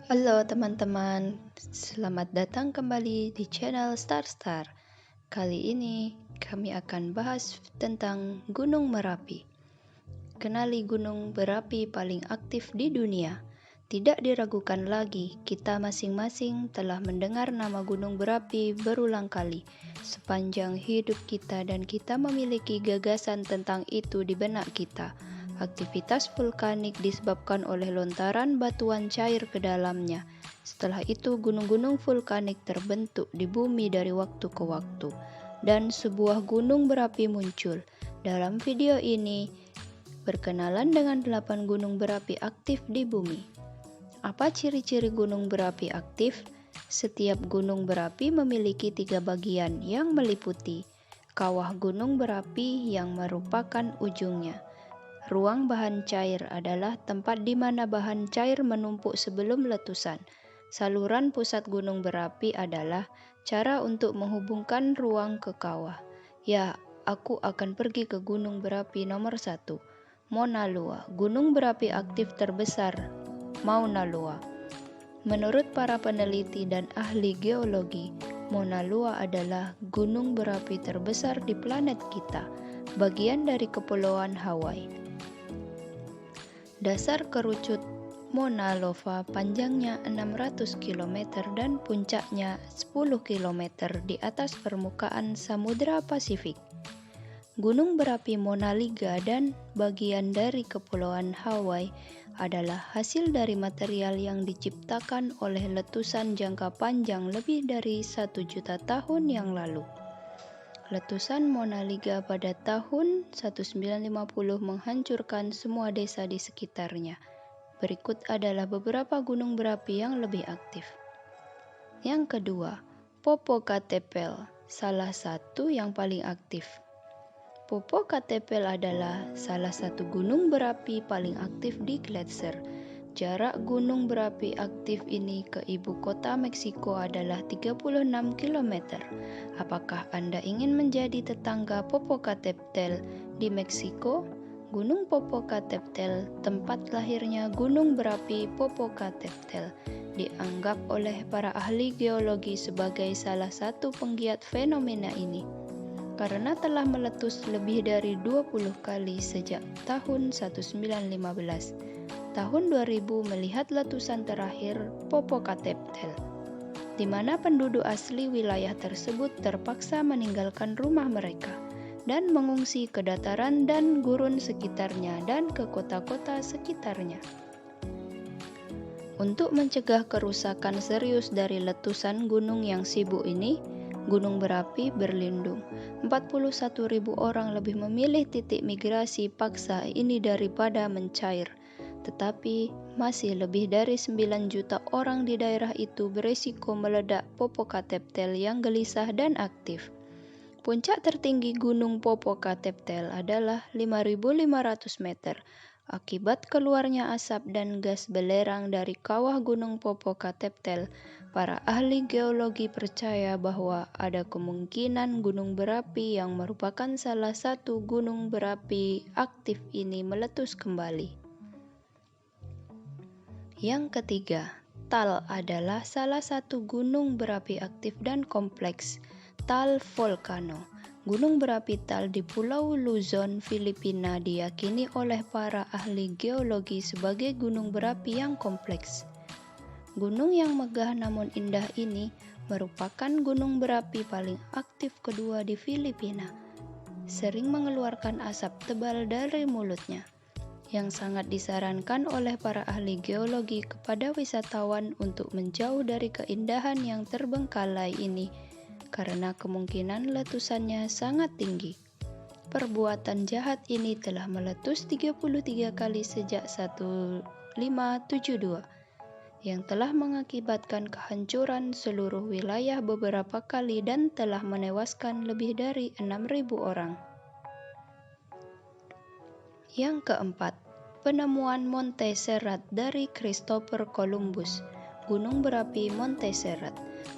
Halo teman-teman, selamat datang kembali di channel Star Star. Kali ini kami akan bahas tentang Gunung Merapi. Kenali gunung berapi paling aktif di dunia. Tidak diragukan lagi, kita masing-masing telah mendengar nama gunung berapi berulang kali sepanjang hidup kita dan kita memiliki gagasan tentang itu di benak kita. Aktivitas vulkanik disebabkan oleh lontaran batuan cair ke dalamnya. Setelah itu, gunung-gunung vulkanik terbentuk di bumi dari waktu ke waktu, dan sebuah gunung berapi muncul. Dalam video ini, berkenalan dengan 8 gunung berapi aktif di bumi. Apa ciri-ciri gunung berapi aktif? Setiap gunung berapi memiliki 3 bagian yang meliputi kawah gunung berapi yang merupakan ujungnya. Ruang bahan cair adalah tempat di mana bahan cair menumpuk sebelum letusan. Saluran pusat gunung berapi adalah cara untuk menghubungkan ruang ke kawah. Ya, aku akan pergi ke gunung berapi nomor 1, Mauna Loa, gunung berapi aktif terbesar, Mauna Loa. Menurut para peneliti dan ahli geologi, Mauna Loa adalah gunung berapi terbesar di planet kita, bagian dari kepulauan Hawaii. Dasar kerucut Mauna Loa panjangnya 600 km dan puncaknya 10 km di atas permukaan Samudra Pasifik. Gunung berapi Mauna Loa dan bagian dari kepulauan Hawaii adalah hasil dari material yang diciptakan oleh letusan jangka panjang lebih dari 1 juta tahun yang lalu. Letusan Mauna Loa pada tahun 1950 menghancurkan semua desa di sekitarnya. Berikut adalah beberapa gunung berapi yang lebih aktif. Yang kedua, Popocatépetl, salah satu yang paling aktif. Popocatépetl adalah salah satu gunung berapi paling aktif di gletser. Jarak gunung berapi aktif ini ke ibu kota Meksiko adalah 36 km. Apakah Anda ingin menjadi tetangga Popocatépetl di Meksiko? Gunung Popocatépetl, tempat lahirnya gunung berapi Popocatépetl, dianggap oleh para ahli geologi sebagai salah satu penggiat fenomena ini, karena telah meletus lebih dari 20 kali sejak tahun 1915. Tahun 2000 melihat letusan terakhir Popocatépetl, di mana penduduk asli wilayah tersebut terpaksa meninggalkan rumah mereka dan mengungsi ke dataran dan gurun sekitarnya dan ke kota-kota sekitarnya. Untuk mencegah kerusakan serius dari letusan gunung yang sibuk ini, gunung berapi berlindung. 41.000 orang lebih memilih titik migrasi paksa ini daripada mencair. Tetapi masih lebih dari 9 juta orang di daerah itu beresiko meledak Popocatépetl yang gelisah dan aktif. Puncak tertinggi Gunung Popocatépetl adalah 5.500 meter. Akibat keluarnya asap dan gas belerang dari kawah Gunung Popocatépetl, para ahli geologi percaya bahwa ada kemungkinan gunung berapi yang merupakan salah satu gunung berapi aktif ini meletus kembali. Yang ketiga, Taal adalah salah satu gunung berapi aktif dan kompleks. Taal Volcano, gunung berapi Taal di Pulau Luzon, Filipina, diyakini oleh para ahli geologi sebagai gunung berapi yang kompleks. Gunung yang megah namun indah ini merupakan gunung berapi paling aktif kedua di Filipina. Sering mengeluarkan asap tebal dari mulutnya, yang sangat disarankan oleh para ahli geologi kepada wisatawan untuk menjauh dari keindahan yang terbengkalai ini karena kemungkinan letusannya sangat tinggi. Perbuatan jahat ini telah meletus 33 kali sejak 1572 yang telah mengakibatkan kehancuran seluruh wilayah beberapa kali dan telah menewaskan lebih dari 6.000 orang. Yang keempat, penemuan Montserrat dari Christopher Columbus, gunung berapi Montserrat.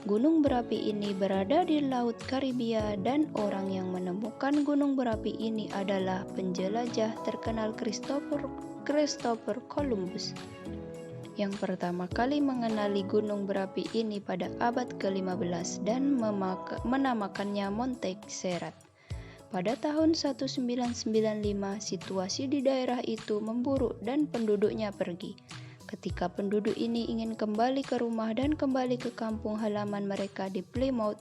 Gunung berapi ini berada di Laut Karibia dan orang yang menemukan gunung berapi ini adalah penjelajah terkenal Christopher Columbus. yang pertama kali mengenali gunung berapi ini pada abad ke-15 dan menamakannya Monte Serrat. Pada tahun 1995, situasi di daerah itu memburuk dan penduduknya pergi. Ketika penduduk ini ingin kembali ke rumah dan kembali ke kampung halaman mereka di Plymouth,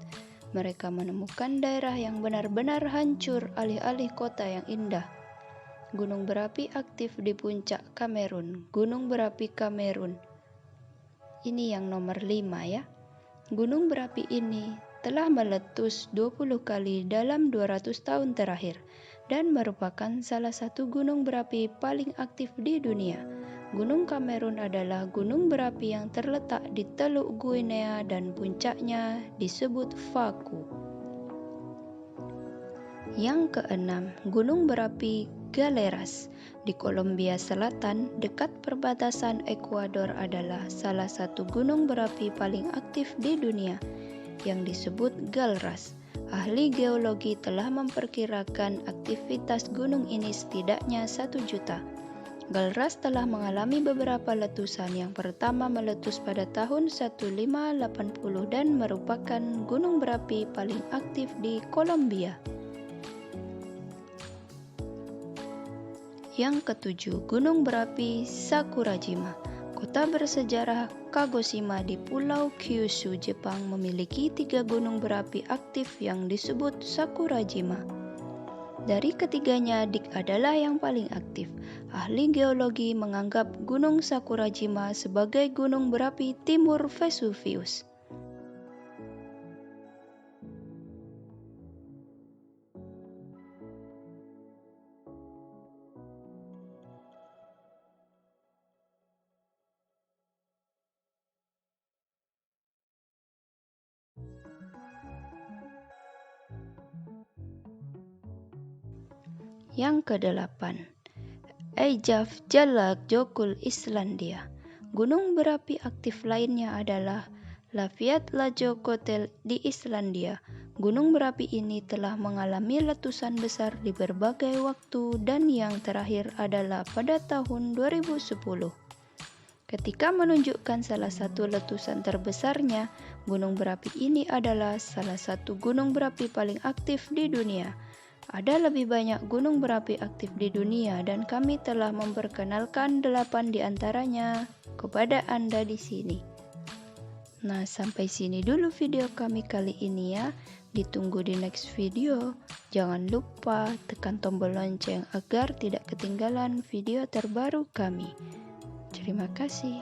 mereka menemukan daerah yang benar-benar hancur alih-alih kota yang indah. Gunung berapi aktif di puncak Kamerun. Gunung berapi Kamerun. Ini yang nomor 5 ya. Gunung berapi ini telah meletus 20 kali dalam 200 tahun terakhir dan merupakan salah satu gunung berapi paling aktif di dunia. Gunung Kamerun adalah gunung berapi yang terletak di Teluk Guinea dan puncaknya disebut Faku. Yang keenam, gunung berapi Galeras di Kolombia Selatan dekat perbatasan Ekuador adalah salah satu gunung berapi paling aktif di dunia yang disebut Galras. Ahli geologi telah memperkirakan aktivitas gunung ini setidaknya 1 juta. Galras telah mengalami beberapa letusan. Yang pertama meletus pada tahun 1580 dan merupakan gunung berapi paling aktif di Kolombia. Yang ketujuh, gunung berapi Sakurajima. Kota bersejarah Kagoshima di Pulau Kyushu, Jepang memiliki 3 gunung berapi aktif yang disebut Sakurajima. Dari ketiganya, Dik adalah yang paling aktif. Ahli geologi menganggap gunung Sakurajima sebagai gunung berapi timur Vesuvius. Yang kedelapan, Eyjafjallajökull, Islandia. Gunung berapi aktif lainnya adalah Eyjafjallajökull di Islandia. Gunung berapi ini telah mengalami letusan besar di berbagai waktu dan yang terakhir adalah pada tahun 2010. Ketika menunjukkan salah satu letusan terbesarnya, gunung berapi ini adalah salah satu gunung berapi paling aktif di dunia. Ada lebih banyak gunung berapi aktif di dunia dan kami telah memperkenalkan 8 di antaranya kepada Anda di sini. Nah, sampai sini dulu video kami kali ini ya. Ditunggu di next video. Jangan lupa tekan tombol lonceng agar tidak ketinggalan video terbaru kami. Terima kasih.